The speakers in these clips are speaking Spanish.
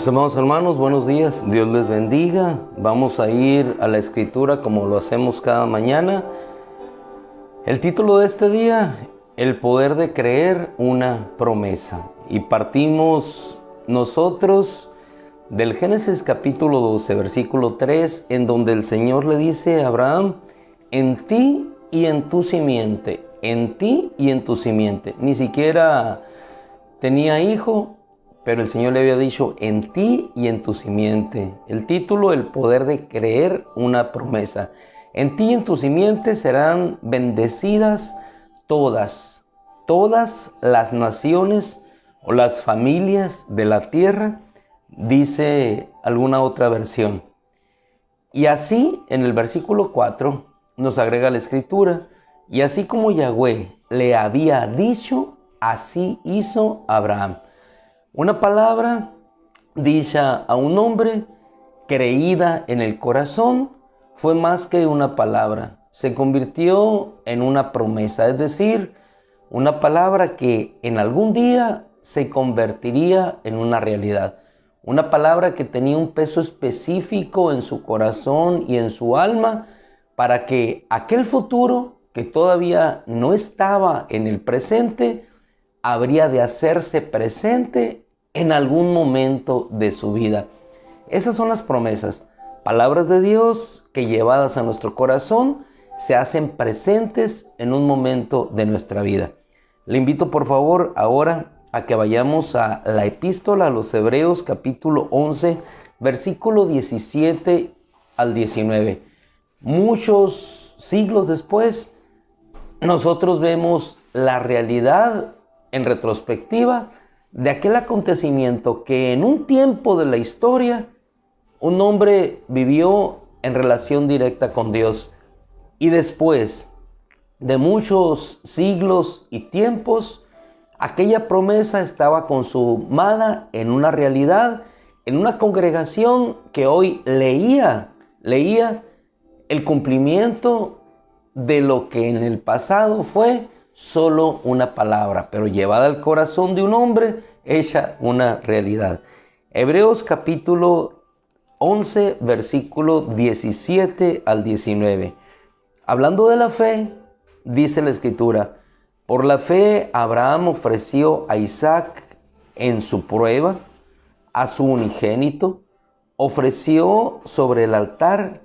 Mis amados hermanos, buenos días, Dios les bendiga. Vamos a ir a la escritura como lo hacemos cada mañana. El título de este día, el poder de creer una promesa. Y partimos nosotros del Génesis capítulo 12, versículo 3, en donde el Señor le dice a Abraham, en ti y en tu simiente, en ti y en tu simiente. Ni siquiera tenía hijo, pero el Señor le había dicho, en ti y en tu simiente. El título, el poder de creer una promesa. En ti y en tu simiente serán bendecidas todas las naciones o las familias de la tierra, dice alguna otra versión. Y así, en el versículo 4, nos agrega la escritura, y así como Yahweh le había dicho, así hizo Abraham. Una palabra dicha a un hombre, creída en el corazón, fue más que una palabra. Se convirtió en una promesa, es decir, una palabra que en algún día se convertiría en una realidad. Una palabra que tenía un peso específico en su corazón y en su alma para que aquel futuro que todavía no estaba en el presente, habría de hacerse presente en algún momento de su vida. Esas son las promesas, palabras de Dios que llevadas a nuestro corazón se hacen presentes en un momento de nuestra vida. Le invito por favor ahora a que vayamos a la epístola a los Hebreos capítulo 11, versículo 17 al 19. Muchos siglos después, nosotros vemos la realidad en retrospectiva de aquel acontecimiento que en un tiempo de la historia un hombre vivió en relación directa con Dios, y después de muchos siglos y tiempos aquella promesa estaba consumada en una realidad, en una congregación que hoy leía el cumplimiento de lo que en el pasado fue solo una palabra, pero llevada al corazón de un hombre, hecha una realidad. Hebreos capítulo 11, versículo 17 al 19. Hablando de la fe, dice la escritura, por la fe Abraham ofreció a Isaac en su prueba, a su unigénito, ofreció sobre el altar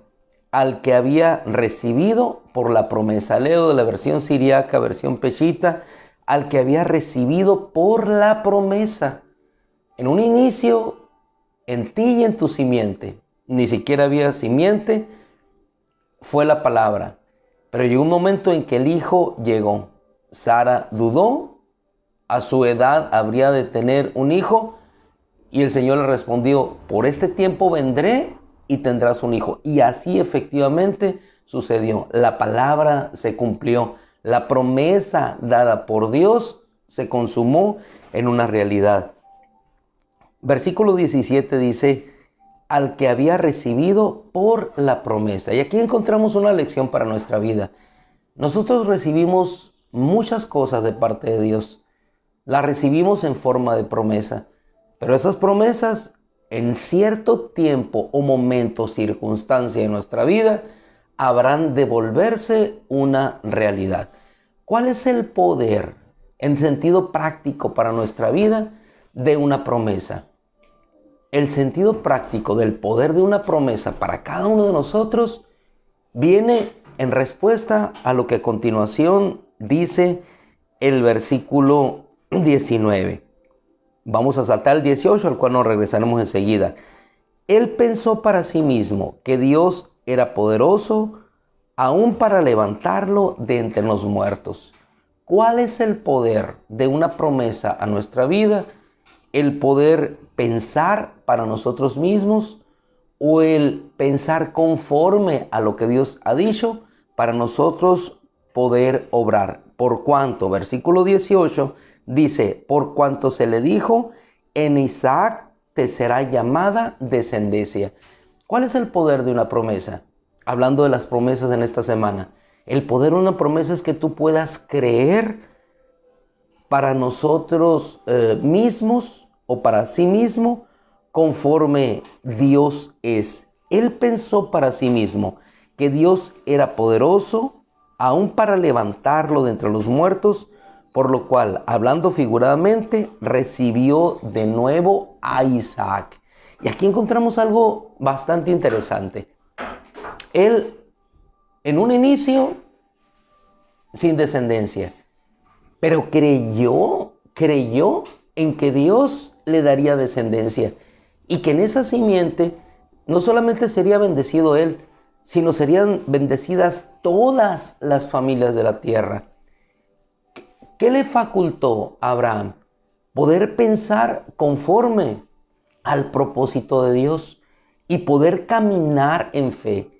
al que había recibido por la promesa. Leo de la versión siriaca, versión peshita, al que había recibido por la promesa. En un inicio, en ti y en tu simiente, ni siquiera había simiente, fue la palabra. Pero llegó un momento en que el hijo llegó. Sara dudó, a su edad habría de tener un hijo, y el Señor le respondió, por este tiempo vendré y tendrás un hijo. Y así efectivamente sucedió. La palabra se cumplió. La promesa dada por Dios se consumó en una realidad. Versículo 17 dice, al que había recibido por la promesa. Y aquí encontramos una lección para nuestra vida. Nosotros recibimos muchas cosas de parte de Dios. Las recibimos en forma de promesa. Pero esas promesas, en cierto tiempo o momento, circunstancia de nuestra vida, habrán de volverse una realidad. ¿Cuál es el poder en sentido práctico para nuestra vida de una promesa? El sentido práctico del poder de una promesa para cada uno de nosotros viene en respuesta a lo que a continuación dice el versículo 19. Vamos a saltar el 18, al cual nos regresaremos enseguida. Él pensó para sí mismo que Dios era poderoso aún para levantarlo de entre los muertos. ¿Cuál es el poder de una promesa a nuestra vida? El poder pensar para nosotros mismos o el pensar conforme a lo que Dios ha dicho para nosotros poder obrar. Por cuanto, versículo 18, dice, por cuanto se le dijo, en Isaac te será llamada descendencia. ¿Cuál es el poder de una promesa? Hablando de las promesas en esta semana. El poder de una promesa es que tú puedas creer para nosotros mismos o para sí mismo conforme Dios es. Él pensó para sí mismo que Dios era poderoso aún para levantarlo de entre los muertos, por lo cual, hablando figuradamente, recibió de nuevo a Isaac. Y aquí encontramos algo bastante interesante. Él, en un inicio, sin descendencia, pero creyó en que Dios le daría descendencia y que en esa simiente no solamente sería bendecido él, sino serían bendecidas todas las familias de la tierra. ¿Qué le facultó a Abraham? Poder pensar conforme al propósito de Dios y poder caminar en fe.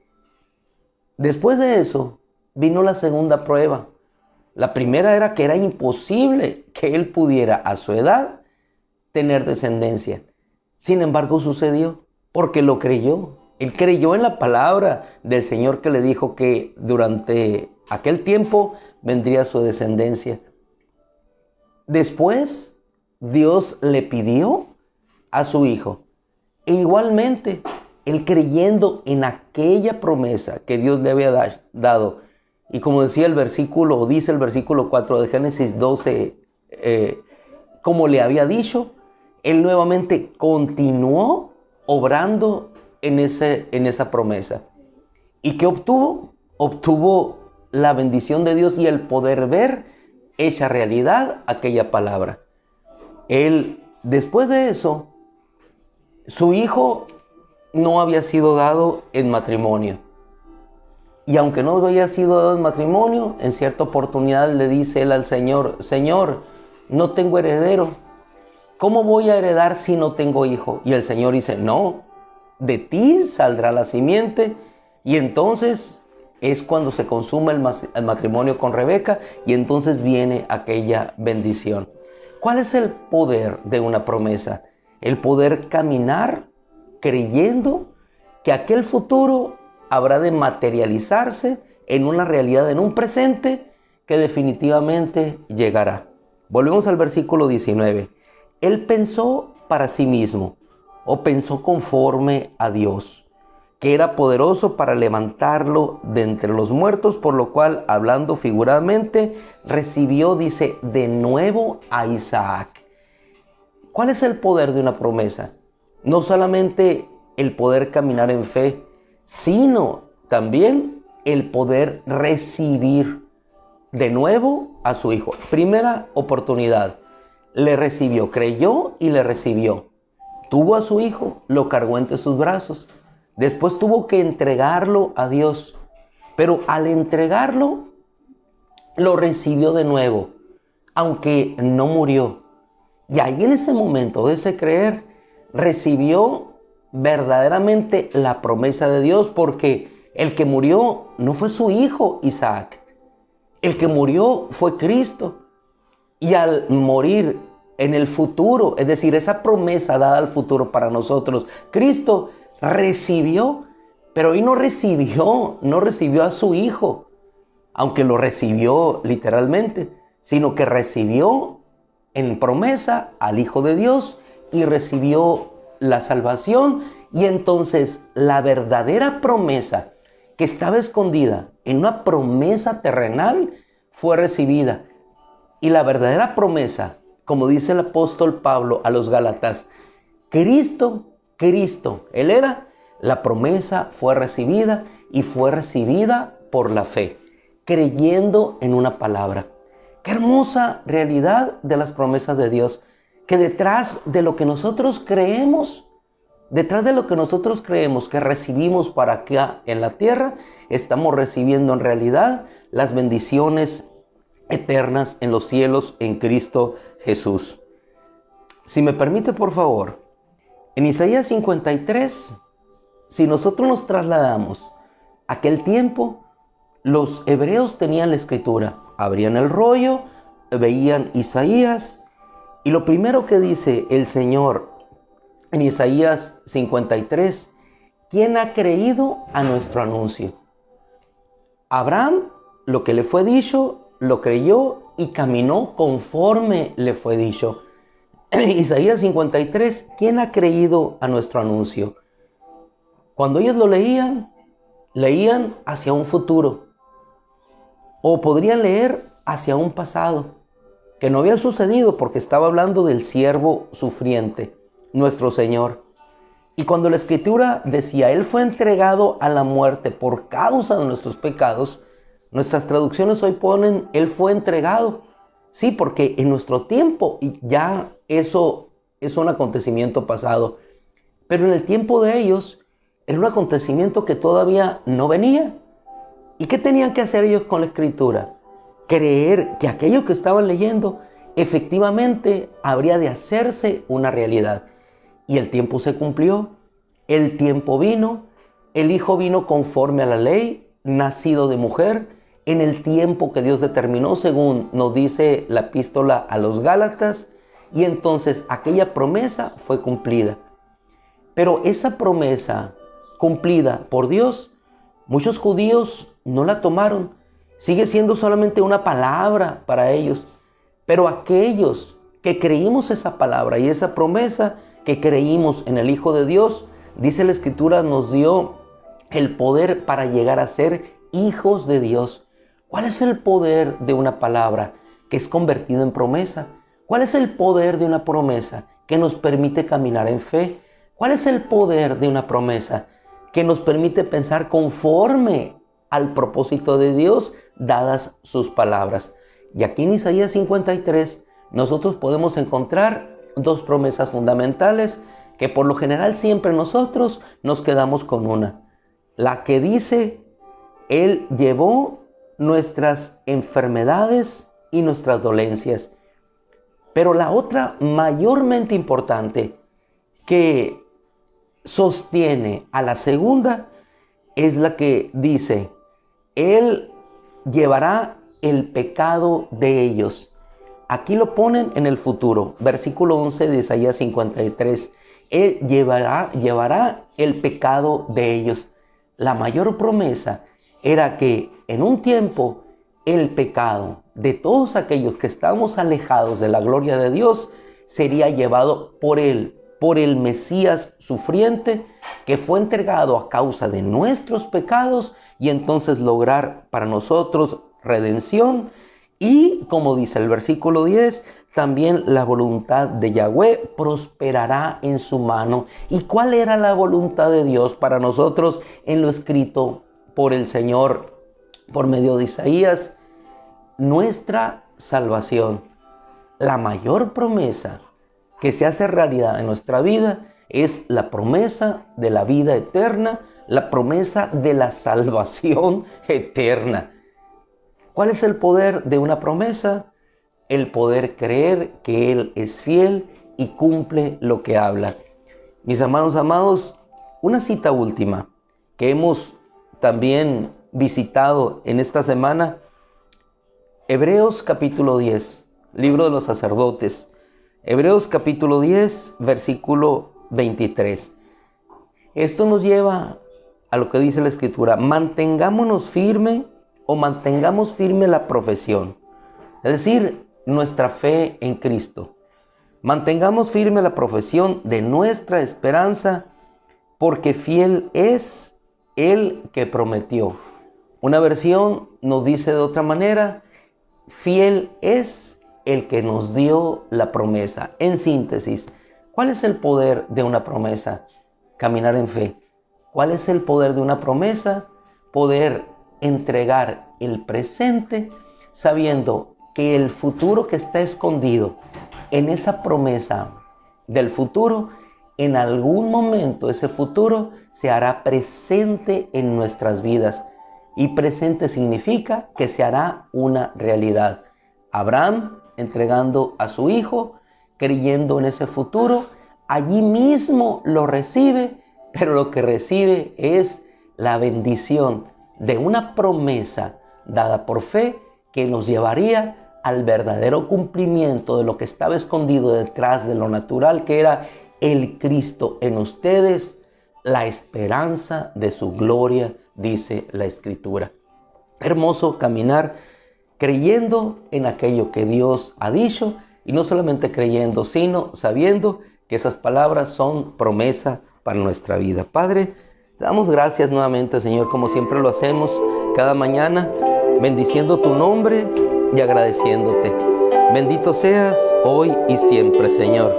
Después de eso vino la segunda prueba. La primera era que era imposible que él pudiera a su edad tener descendencia. Sin embargo sucedió porque lo creyó. Él creyó en la palabra del Señor que le dijo que durante aquel tiempo vendría su descendencia. Después, Dios le pidió a su hijo. E igualmente, él creyendo en aquella promesa que Dios le había dado. Y como dice el versículo 4 de Génesis 12, como le había dicho, él nuevamente continuó obrando en esa promesa. ¿Y qué obtuvo? Obtuvo la bendición de Dios y el poder ver hecha realidad aquella palabra. Él, después de eso, su hijo no había sido dado en matrimonio. Y aunque no había sido dado en matrimonio, en cierta oportunidad le dice él al Señor: Señor, no tengo heredero. ¿Cómo voy a heredar si no tengo hijo? Y el Señor dice: no, de ti saldrá la simiente. Y entonces es cuando se consuma el matrimonio con Rebeca y entonces viene aquella bendición. ¿Cuál es el poder de una promesa? El poder caminar creyendo que aquel futuro habrá de materializarse en una realidad, en un presente que definitivamente llegará. Volvemos al versículo 19. Él pensó para sí mismo, o pensó conforme a Dios, que era poderoso para levantarlo de entre los muertos, por lo cual, hablando figuradamente, recibió, dice, de nuevo a Isaac. ¿Cuál es el poder de una promesa? No solamente el poder caminar en fe, sino también el poder recibir de nuevo a su hijo. Primera oportunidad, le recibió, creyó y le recibió. Tuvo a su hijo, lo cargó entre sus brazos. Después tuvo que entregarlo a Dios. Pero al entregarlo, lo recibió de nuevo, aunque no murió. Y ahí en ese momento de ese creer, recibió verdaderamente la promesa de Dios, porque el que murió no fue su hijo Isaac. El que murió fue Cristo. Y al morir en el futuro, es decir, esa promesa dada al futuro para nosotros, Cristo recibió, pero hoy no recibió a su hijo, aunque lo recibió literalmente, sino que recibió en promesa al Hijo de Dios y recibió la salvación. Y entonces la verdadera promesa que estaba escondida en una promesa terrenal fue recibida. Y la verdadera promesa, como dice el apóstol Pablo a los Gálatas, Cristo, Él era, la promesa fue recibida y fue recibida por la fe, creyendo en una palabra. Qué hermosa realidad de las promesas de Dios, que detrás de lo que nosotros creemos, que recibimos para acá en la tierra, estamos recibiendo en realidad las bendiciones eternas en los cielos en Cristo Jesús. Si me permite, por favor, en Isaías 53, si nosotros nos trasladamos a aquel tiempo, los hebreos tenían la escritura, abrían el rollo, veían Isaías, y lo primero que dice el Señor en Isaías 53, ¿quién ha creído a nuestro anuncio? Abraham, lo que le fue dicho, lo creyó y caminó conforme le fue dicho. Isaías 53, ¿quién ha creído a nuestro anuncio? Cuando ellos lo leían hacia un futuro, o podrían leer hacia un pasado, que no había sucedido porque estaba hablando del siervo sufriente, nuestro Señor. Y cuando la Escritura decía, Él fue entregado a la muerte por causa de nuestros pecados, nuestras traducciones hoy ponen, Él fue entregado. Sí, porque en nuestro tiempo ya eso es un acontecimiento pasado. Pero en el tiempo de ellos era un acontecimiento que todavía no venía. ¿Y qué tenían que hacer ellos con la Escritura? Creer que aquello que estaban leyendo efectivamente habría de hacerse una realidad. Y el tiempo se cumplió, el tiempo vino, el Hijo vino conforme a la ley, nacido de mujer, en el tiempo que Dios determinó, según nos dice la epístola a los Gálatas, y entonces aquella promesa fue cumplida. Pero esa promesa cumplida por Dios, muchos judíos no la tomaron, sigue siendo solamente una palabra para ellos, pero aquellos que creímos esa palabra y esa promesa, que creímos en el Hijo de Dios, dice la Escritura, nos dio el poder para llegar a ser hijos de Dios. ¿Cuál es el poder de una palabra que es convertida en promesa? ¿Cuál es el poder de una promesa que nos permite caminar en fe? ¿Cuál es el poder de una promesa que nos permite pensar conforme al propósito de Dios, dadas sus palabras? Y aquí en Isaías 53 nosotros podemos encontrar dos promesas fundamentales que por lo general siempre nosotros nos quedamos con una. La que dice, Él llevó nuestras enfermedades y nuestras dolencias. Pero la otra mayormente importante que sostiene a la segunda es la que dice, Él llevará el pecado de ellos. Aquí lo ponen en el futuro, versículo 11 de Isaías 53. Él llevará el pecado de ellos. La mayor promesa era que en un tiempo el pecado de todos aquellos que estamos alejados de la gloria de Dios sería llevado por Él, por el Mesías sufriente que fue entregado a causa de nuestros pecados y entonces lograr para nosotros redención y, como dice el versículo 10, también la voluntad de Yahweh prosperará en su mano. ¿Y cuál era la voluntad de Dios para nosotros en lo escrito por el Señor por medio de Isaías? Nuestra salvación. La mayor promesa que se hace realidad en nuestra vida es la promesa de la vida eterna, la promesa de la salvación eterna. ¿Cuál es el poder de una promesa? El poder creer que Él es fiel y cumple lo que habla. Mis hermanos amados, una cita última que hemos también visitado en esta semana, Hebreos capítulo 10, libro de los sacerdotes. Hebreos capítulo 10, versículo 23. Esto nos lleva a lo que dice la Escritura, mantengamos firme la profesión, es decir, nuestra fe en Cristo. Mantengamos firme la profesión de nuestra esperanza, porque fiel es el que prometió. Una versión nos dice de otra manera, fiel es el que nos dio la promesa. En síntesis, ¿cuál es el poder de una promesa? Caminar en fe. ¿Cuál es el poder de una promesa? Poder entregar el presente sabiendo que el futuro que está escondido en esa promesa del futuro, en algún momento ese futuro se hará presente en nuestras vidas. Y presente significa que se hará una realidad. Abraham entregando a su hijo, creyendo en ese futuro, allí mismo lo recibe, pero lo que recibe es la bendición de una promesa dada por fe que nos llevaría al verdadero cumplimiento de lo que estaba escondido detrás de lo natural, que era el Cristo en ustedes, la esperanza de su gloria, dice la Escritura. Hermoso caminar creyendo en aquello que Dios ha dicho y no solamente creyendo, sino sabiendo que esas palabras son promesa para nuestra vida. Padre, te damos gracias nuevamente, Señor, como siempre lo hacemos cada mañana, bendiciendo tu nombre y agradeciéndote. Bendito seas hoy y siempre, Señor.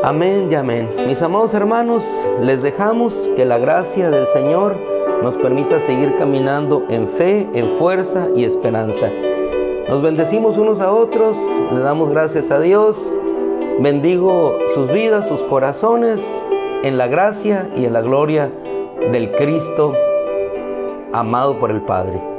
Amén y amén. Mis amados hermanos, les dejamos que la gracia del Señor nos permita seguir caminando en fe, en fuerza y esperanza. Nos bendecimos unos a otros, le damos gracias a Dios, bendigo sus vidas, sus corazones, en la gracia y en la gloria del Cristo amado por el Padre.